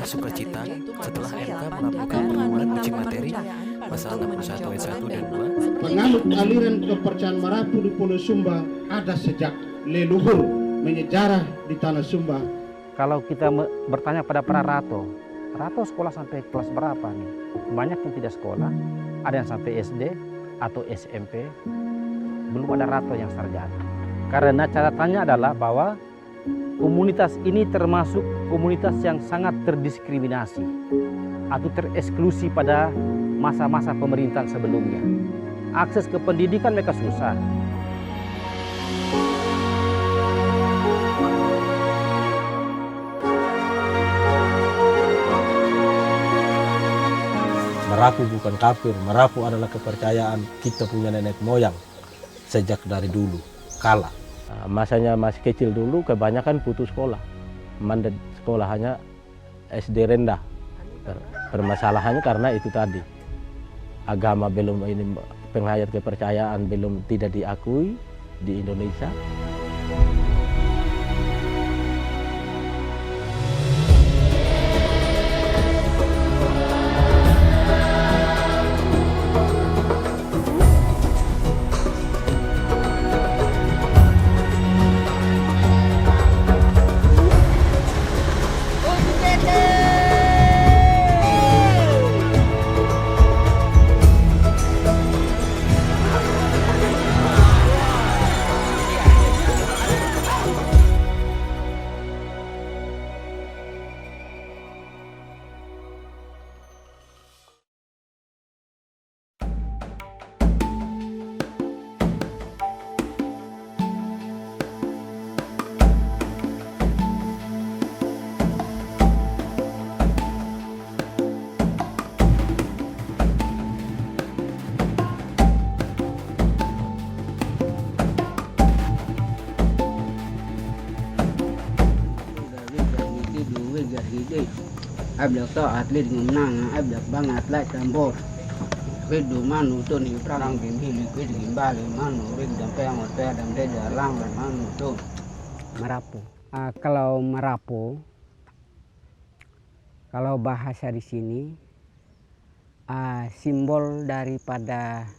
sukacita setelah MK mengabulkan permohonan uji materi pasal 61 ayat 1 dan 2. Penganut aliran kepercayaan Marapu di Pulau Sumba ada sejak leluhur menyejarah di tanah Sumba. Kalau kita bertanya pada para Rato sekolah sampai kelas berapa nih? Banyak yang tidak sekolah, ada yang sampai SD atau SMP, belum ada Rato yang sarjana. Karena catatannya adalah bahwa komunitas ini termasuk komunitas yang sangat terdiskriminasi atau tereksklusi pada masa-masa pemerintahan sebelumnya. Akses ke pendidikan mereka susah. Marapu bukan kafir, Marapu adalah kepercayaan kita punya nenek moyang sejak dari dulu, kala. Masanya masih kecil dulu kebanyakan putus sekolah. Mandat sekolah hanya SD rendah. Permasalahannya karena itu tadi. Agama belum ini, penghayat kepercayaan belum tidak diakui di Indonesia. Abdak to atlet ngumnang abdak bangat lai tambor redu manu to ni prang gim hili kwid gimbali manu rig dampe amot pe dampe dalang dan manu to Marapu. Kalau Marapu, kalau bahasa di sini simbol daripada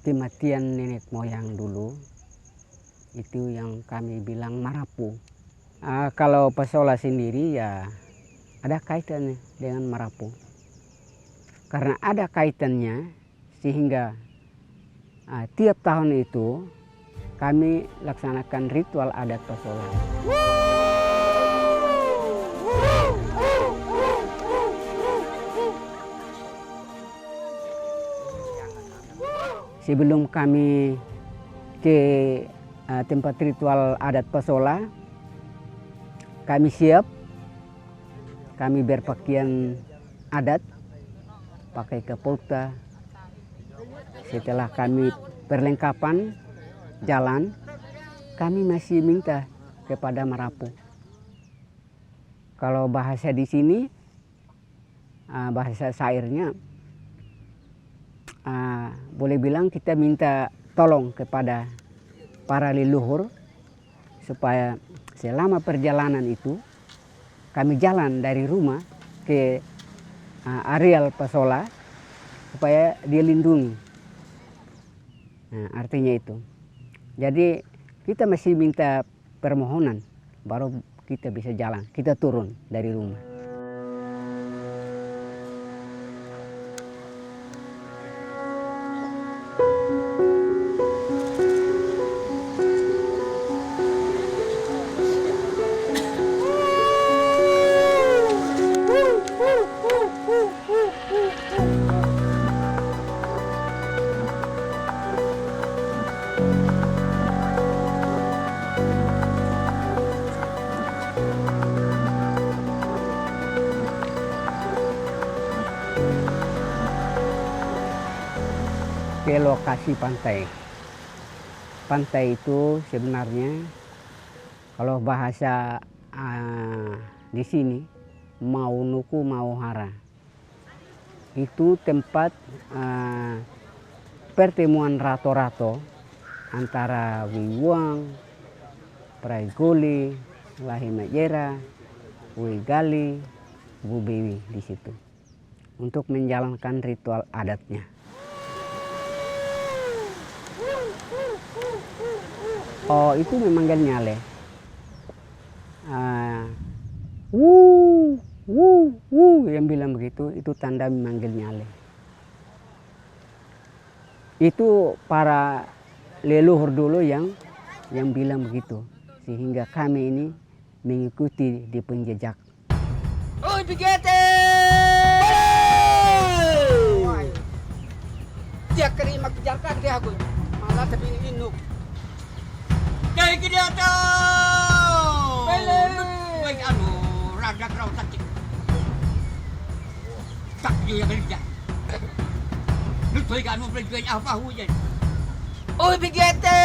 kematian nenek moyang dulu itu yang kami bilang Marapu. Kalau Pasola sendiri ya ada kaitannya dengan Marapu. Karena ada kaitannya sehingga tiap tahun itu kami laksanakan ritual adat Pasola. Sebelum kami ke tempat ritual adat Pasola, kami siap. Kami berpakaian adat, pakai kapolta. Setelah kami perlengkapan jalan, kami masih minta kepada Marapu. Kalau bahasa di sini, bahasa syairnya, boleh bilang kita minta tolong kepada para leluhur supaya selama perjalanan itu kami jalan dari rumah ke areal Pasola supaya dilindungi. Nah, artinya itu. Jadi kita masih minta permohonan baru kita bisa jalan, kita turun dari rumah. Ke lokasi pantai. Pantai itu sebenarnya kalau bahasa di sini mau nuku mau hara. Itu tempat pertemuan rato-rato antara Wiwang, Praigoli, Lahimajera, Wigali, Bu Bewi di situ untuk menjalankan ritual adatnya. Oh, itu memanggil nyale. Yang bilang begitu, itu tanda memanggil nyale. Itu para leluhur dulu yang bilang begitu, sehingga kami ini mengikuti di penjejak. Oi, Bigete! Dia kerima kejarkan dia aku. Malah tapi ini kayak gini ada. Baik anu, rada kerau sakit. Tak dia yang kerja. Lu tuh kan mau pergi apa hujan. Oi, Bigete!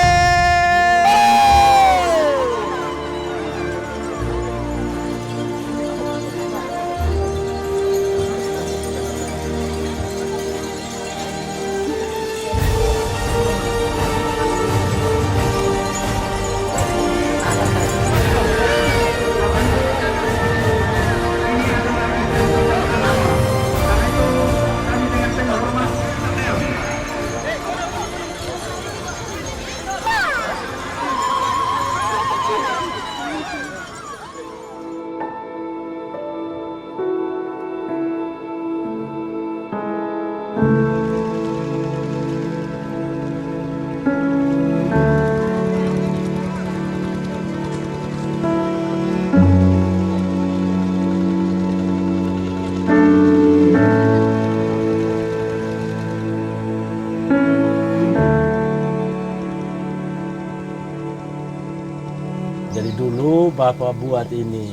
Jadi dulu Bapak buat ini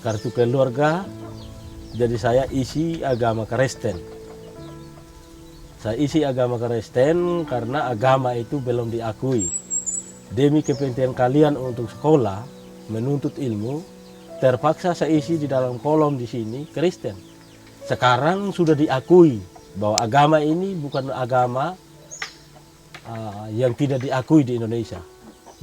kartu keluarga, jadi saya isi agama Kristen. Saya isi agama Kristen karena agama itu belum diakui. Demi kepentingan kalian untuk sekolah, menuntut ilmu, terpaksa saya isi di dalam kolom di sini Kristen. Sekarang sudah diakui bahwa agama ini bukan agama yang tidak diakui di Indonesia.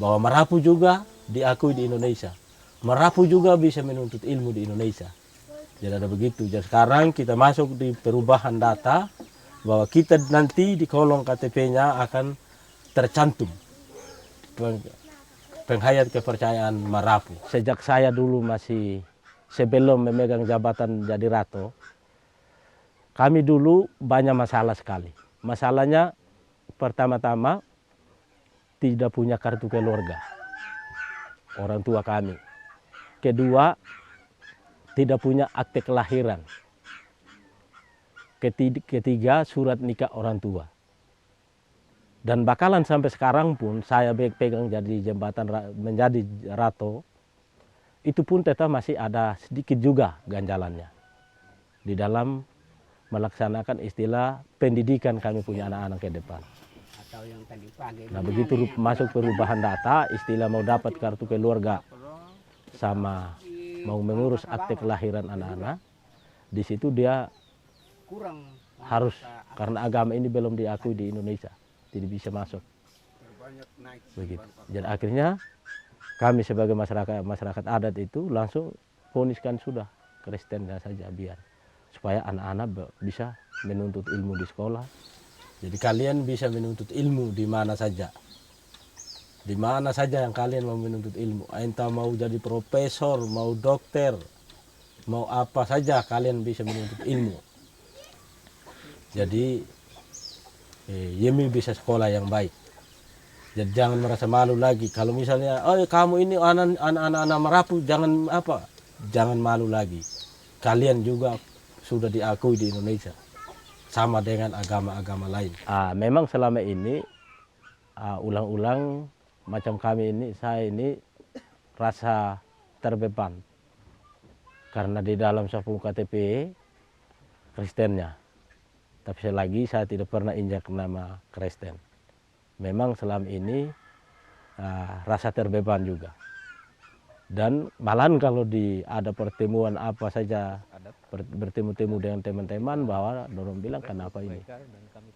Bahwa Marapu juga diakui di Indonesia. Marapu juga bisa menuntut ilmu di Indonesia. Jadi ada begitu. Jadi sekarang kita masuk di perubahan data bahwa kita nanti di kolom KTP-nya akan tercantum penghayat kepercayaan Marapu. Sejak saya dulu masih sebelum memegang jabatan jadi Rato, kami dulu banyak masalah sekali. Masalahnya pertama-tama tidak punya kartu keluarga orang tua kami. Kedua, tidak punya akte kelahiran. Ketiga, surat nikah orang tua. Dan bakalan sampai sekarang pun saya pegang jadi jembatan menjadi Rato, itu pun tetap masih ada sedikit juga ganjalannya di dalam melaksanakan istilah pendidikan kami punya anak-anak ke depan. Nah begitu masuk perubahan data, istilah mau dapat kartu keluarga sama mau mengurus akte kelahiran anak-anak, di situ dia harus karena agama ini belum diakui di Indonesia, tidak bisa masuk. Begitu. Jadi akhirnya kami sebagai masyarakat adat itu langsung voniskan sudah Kristen saja biar supaya anak-anak bisa menuntut ilmu di sekolah. Jadi kalian bisa menuntut ilmu di mana saja. Di mana saja yang kalian mau menuntut ilmu. Entah mau jadi profesor, mau dokter, mau apa saja kalian bisa menuntut ilmu. Jadi Yemi bisa sekolah yang baik. Jadi jangan merasa malu lagi. Kalau misalnya, oh kamu ini anak-anak Marapu, jangan malu lagi. Kalian juga sudah diakui di Indonesia. Sama dengan agama-agama lain. Memang selama ini ulang-ulang macam kami ini, saya ini rasa terbeban. Karena di dalam sapung KTP Kristennya. Tapi selagi saya tidak pernah injak nama Kristen. Memang selama ini rasa terbeban juga. Dan malahan kalau ada pertemuan apa saja, bertemu-temu dengan teman-teman bahwa dorong bilang kenapa ini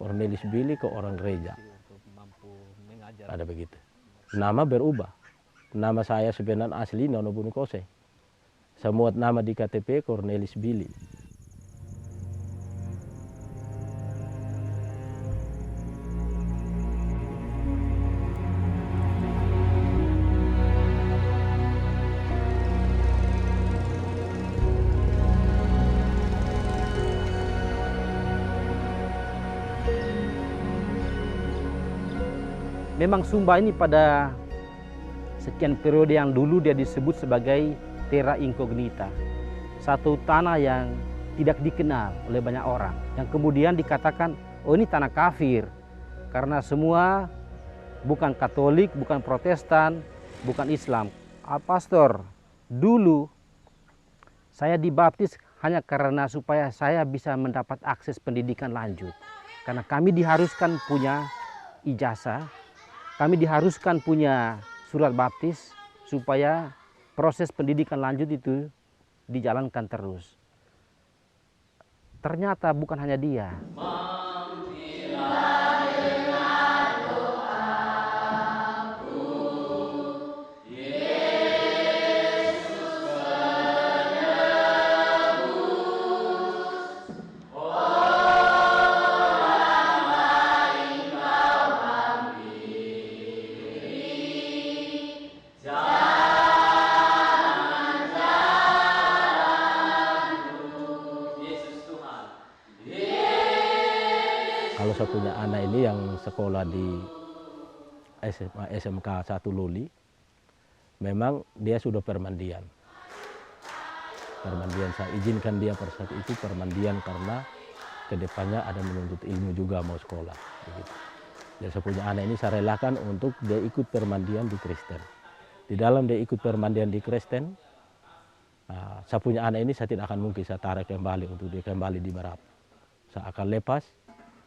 Cornelis Billy ke orang gereja. Ada begitu. Nama berubah. Nama saya sebenarnya asli Nono Bunukose. Saya muat nama di KTP Cornelis Billy. Memang Sumba ini pada sekian periode yang dulu dia disebut sebagai terra incognita. Satu tanah yang tidak dikenal oleh banyak orang. Yang kemudian dikatakan, oh ini tanah kafir. Karena semua bukan Katolik, bukan Protestan, bukan Islam. Pastor, dulu saya dibaptis hanya karena supaya saya bisa mendapat akses pendidikan lanjut. Karena kami diharuskan punya ijazah, kami diharuskan punya surat baptis supaya proses pendidikan lanjut itu dijalankan terus. Ternyata bukan hanya dia. Kalau saya punya anak ini yang sekolah di SMA, SMK 1 Luli, memang dia sudah permandian. Permandian saya izinkan dia pada saat itu permandian karena kedepannya ada menuntut ilmu juga mau sekolah. Begitu. Jadi saya punya anak ini saya relakan untuk dia ikut permandian di Kristen. Di dalam dia ikut permandian di Kristen, saya punya anak ini saya tidak akan mungkin saya tarik kembali untuk dia kembali di Merapu. Saya akan lepas.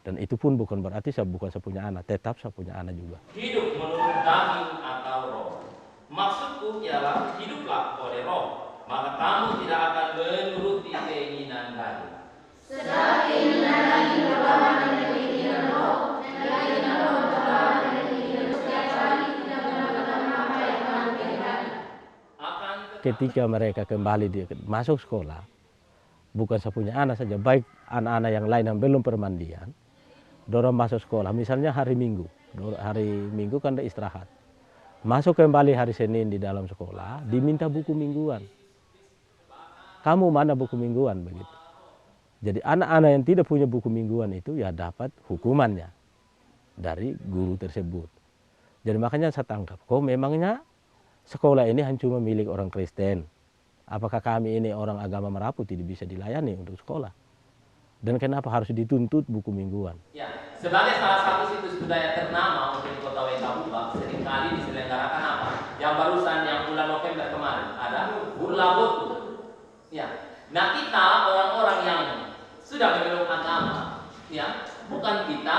Dan itu pun bukan berarti saya punya anak, tetap saya punya anak juga. Hidup menurut daging atau roh. Maksudku ialah hiduplah oleh roh, maka kamu tidak akan menuruti keinginan daging. Sebab keinginan daging berlawanan dengan keinginan roh, dan keinginan roh berlawanan dengan keinginan setiap kali tidak melakukan apa yang Tuhan kehendaki. Ketika mereka kembali masuk sekolah, bukan saya punya anak saja, baik anak-anak yang lain yang belum permandian, dorong masuk sekolah, misalnya hari Minggu kan ada istirahat. Masuk kembali hari Senin di dalam sekolah, diminta buku mingguan. Kamu mana buku mingguan begitu. Jadi anak-anak yang tidak punya buku mingguan itu ya dapat hukumannya dari guru tersebut. Jadi makanya saya tangkap, kok memangnya sekolah ini hanya cuma milik orang Kristen. Apakah kami ini orang agama Merapu tidak bisa dilayani untuk sekolah? Dan kenapa harus dituntut buku mingguan? Ya, sebagai salah satu situs budaya ternama untuk Kota Wekabubak, seringkali diselenggarakan apa? Yang barusan yang bulan November kemarin ada Burla Botu. Ya, nah kita orang-orang yang sudah memeluk agama, ya, bukan kita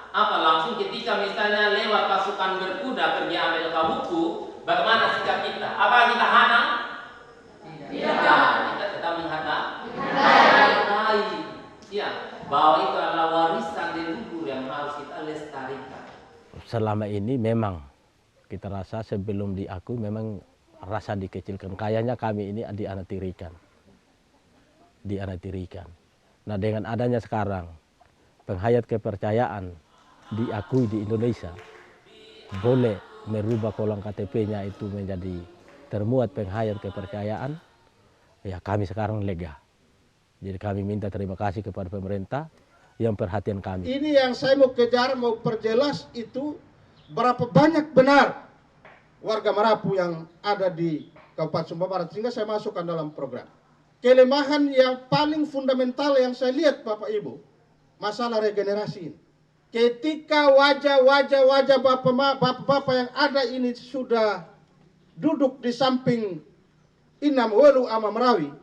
apa langsung ketika misalnya lewat pasukan berkuda pergi ambil kabuku, bagaimana sikap kita? Apa kita hanang? Tidak, kita tetap menghadap. Ya, bahwa itu adalah warisan leluhur yang harus kita lestarikan. Selama ini memang kita rasa sebelum diakui memang rasa dikecilkan. Kayaknya kami ini dianatirikan. Nah dengan adanya sekarang penghayat kepercayaan diakui di Indonesia, boleh merubah kolom KTP-nya itu menjadi termuat penghayat kepercayaan, ya kami sekarang lega. Jadi kami minta terima kasih kepada pemerintah yang perhatian kami. Ini yang saya mau kejar, mau perjelas itu berapa banyak benar warga Merapu yang ada di Kabupaten Sumba Barat, sehingga saya masukkan dalam program. Kelemahan yang paling fundamental yang saya lihat Bapak Ibu, masalah regenerasi ini. Ketika wajah-wajah bapak-bapak yang ada ini sudah duduk di samping Inam Welu ama Merawi,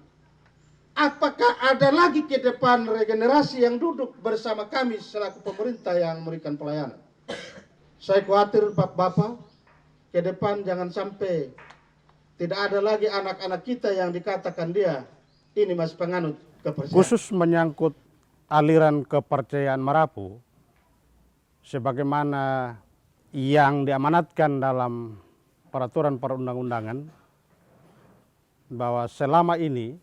apakah ada lagi ke depan regenerasi yang duduk bersama kami selaku pemerintah yang memberikan pelayanan? Saya khawatir Bapak-Bapak, ke depan jangan sampai tidak ada lagi anak-anak kita yang dikatakan dia ini masih penganut kepercayaan. Khusus menyangkut aliran kepercayaan Merapu, sebagaimana yang diamanatkan dalam peraturan perundang-undangan, bahwa selama ini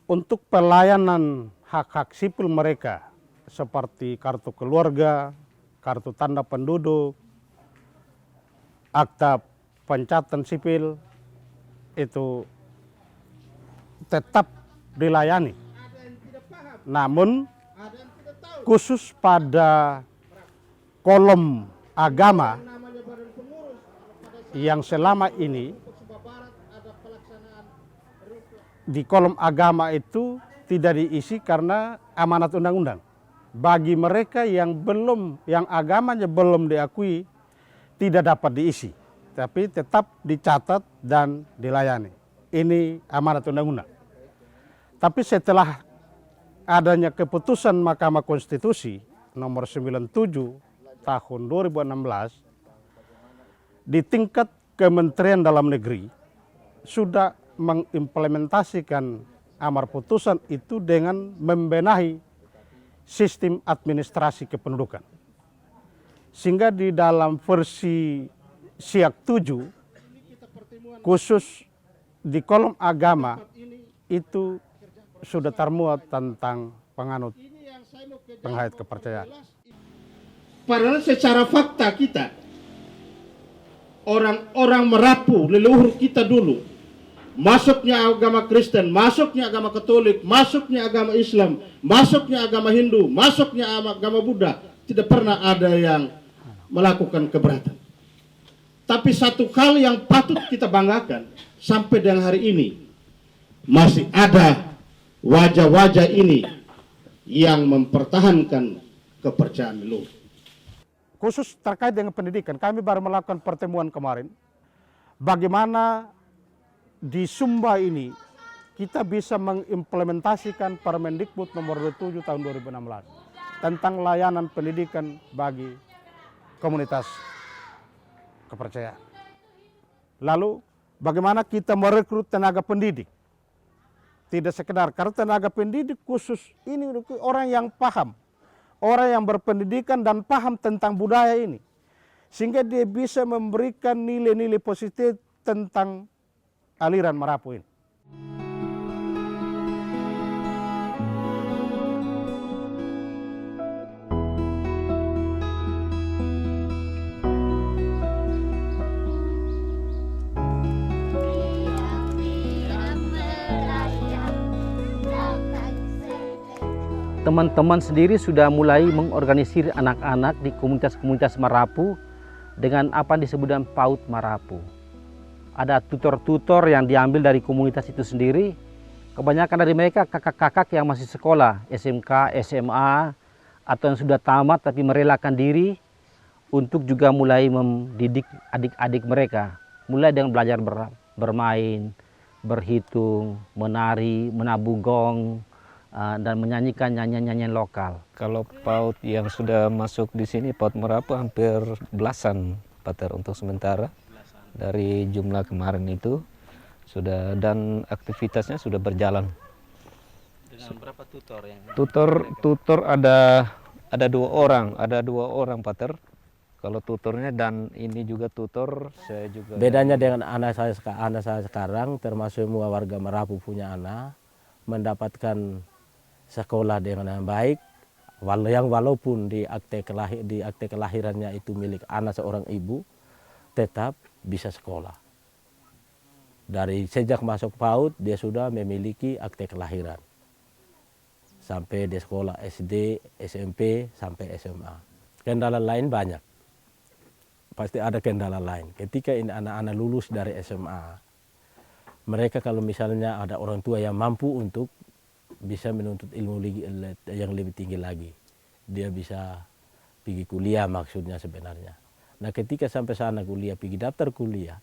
untuk pelayanan hak-hak sipil mereka seperti kartu keluarga, kartu tanda penduduk, akta pencatatan sipil itu tetap dilayani. Namun khusus pada kolom agama yang selama ini di kolom agama itu tidak diisi karena amanat undang-undang. Bagi mereka yang agamanya belum diakui tidak dapat diisi, tapi tetap dicatat dan dilayani. Ini amanat undang-undang. Tapi setelah adanya keputusan Mahkamah Konstitusi nomor 97 tahun 2016 di tingkat Kementerian Dalam Negeri sudah mengimplementasikan amar putusan itu dengan membenahi sistem administrasi kependudukan. Sehingga di dalam versi Siak 7 khusus di kolom agama itu sudah termuat tentang penganut penghayat kepercayaan. Padahal secara fakta kita, orang-orang Merapu, leluhur kita dulu, masuknya agama Kristen, masuknya agama Katolik, masuknya agama Islam, masuknya agama Hindu, masuknya agama Buddha, tidak pernah ada yang melakukan keberatan. Tapi satu hal yang patut kita banggakan, sampai dengan hari ini masih ada wajah-wajah ini yang mempertahankan kepercayaan leluhur. Khusus terkait dengan pendidikan, kami baru melakukan pertemuan kemarin. Bagaimana di Sumba ini kita bisa mengimplementasikan Permendikbud nomor 27 tahun 2016 tentang layanan pendidikan bagi komunitas kepercayaan. Lalu bagaimana kita merekrut tenaga pendidik. Tidak sekedar karena tenaga pendidik khusus ini orang yang paham, orang yang berpendidikan dan paham tentang budaya ini. Sehingga dia bisa memberikan nilai-nilai positif tentang aliran Merapu ini. Teman-teman sendiri sudah mulai mengorganisir anak-anak di komunitas-komunitas Merapu dengan apa yang disebut dengan PAUD Merapu. Ada tutor-tutor yang diambil dari komunitas itu sendiri. Kebanyakan dari mereka kakak-kakak yang masih sekolah, SMK, SMA, atau yang sudah tamat tapi merelakan diri untuk juga mulai mendidik adik-adik mereka. Mulai dengan belajar bermain, berhitung, menari, menabuh gong, dan menyanyikan nyanyian-nyanyian lokal. Kalau PAUD yang sudah masuk di sini, PAUD Merapu hampir belasan, Pater, untuk sementara. Dari jumlah kemarin itu sudah, dan aktivitasnya sudah berjalan. Dengan berapa tutor yang? Tutor ada dua orang, Pater. Kalau tutornya, dan ini juga tutor, saya juga. Bedanya dengan anak saya sekarang, termasuk semua warga Merapu punya anak, mendapatkan sekolah dengan yang baik, walaupun di akte kelahirannya itu milik anak seorang ibu, tetap bisa sekolah. Dari sejak masuk PAUD dia sudah memiliki akte kelahiran. Sampai di sekolah SD, SMP, sampai SMA. Kendala lain banyak. Pasti ada kendala lain. Ketika ini anak-anak lulus dari SMA, mereka kalau misalnya ada orang tua yang mampu untuk bisa menuntut ilmu yang lebih tinggi lagi, dia bisa pergi kuliah maksudnya sebenarnya. Nah ketika sampai sana kuliah, pergi daftar kuliah,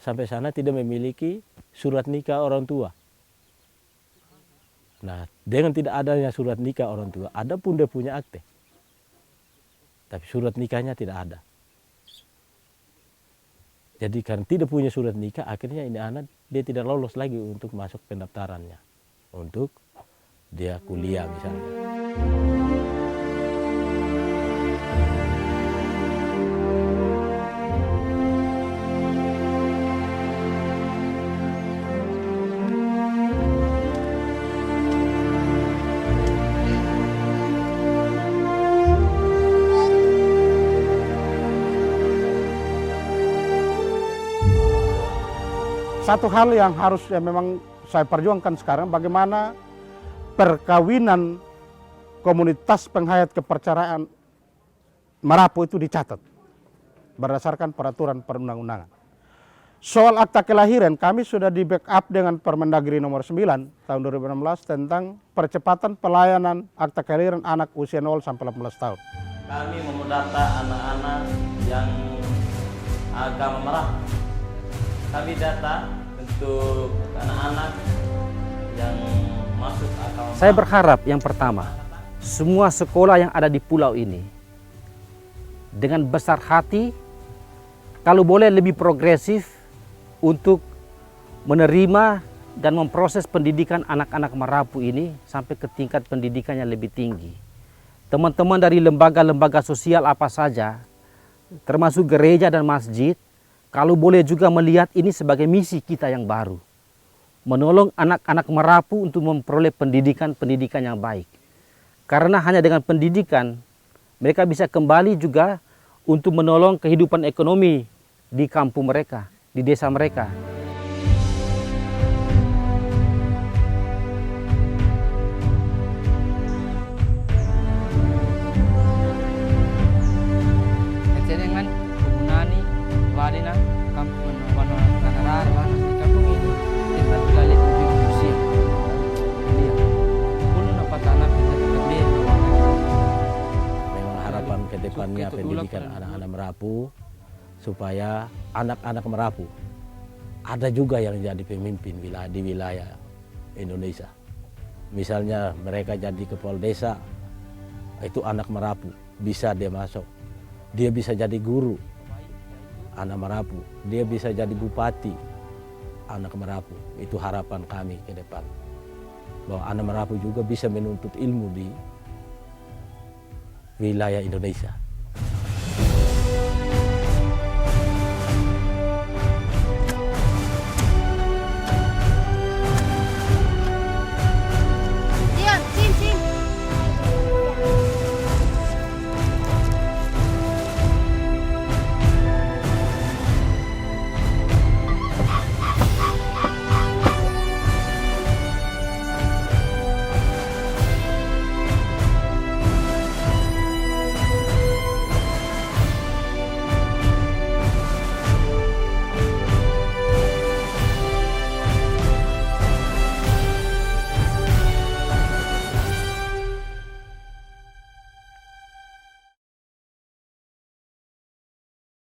sampai sana tidak memiliki surat nikah orang tua. Nah dengan tidak adanya surat nikah orang tua, ada pun dia punya akte, tapi surat nikahnya tidak ada. Jadi karena tidak punya surat nikah, akhirnya ini anak dia tidak lolos lagi untuk masuk pendaftarannya, untuk dia kuliah misalnya. Satu hal yang harus memang saya perjuangkan sekarang, bagaimana perkawinan komunitas penghayat kepercayaan Marapu itu dicatat berdasarkan peraturan perundang-undangan. Soal akta kelahiran, kami sudah di backup dengan Permendagri nomor 9 tahun 2016 tentang percepatan pelayanan akta kelahiran anak usia 0 sampai 18 tahun. Kami mendata anak-anak yang agama Marapu. Kami data untuk anak-anak yang masuk agama Marapu. Saya berharap yang pertama, semua sekolah yang ada di pulau ini dengan besar hati, kalau boleh lebih progresif untuk menerima dan memproses pendidikan anak-anak Marapu ini sampai ke tingkat pendidikan yang lebih tinggi. Teman-teman dari lembaga-lembaga sosial apa saja, termasuk gereja dan masjid, kalau boleh juga melihat ini sebagai misi kita yang baru. Menolong anak-anak Marapu untuk memperoleh pendidikan yang baik. Karena hanya dengan pendidikan, mereka bisa kembali juga untuk menolong kehidupan ekonomi di kampung mereka, di desa mereka. Dengan Kumunani, Wadina, kampung Manarar, di kampung ini kita gali ubi musim. Kuno dapat anak Memang harapan ke depannya pendidikan anak-anak Marapu supaya anak-anak Marapu ada juga yang jadi pemimpin di wilayah Indonesia. Misalnya mereka jadi kepala desa, itu anak Marapu, bisa dia masuk. Dia bisa jadi guru, anak Marapu. Dia bisa jadi bupati, anak Marapu. Itu harapan kami ke depan. Bahwa anak Marapu juga bisa menuntut ilmu di wilayah Indonesia.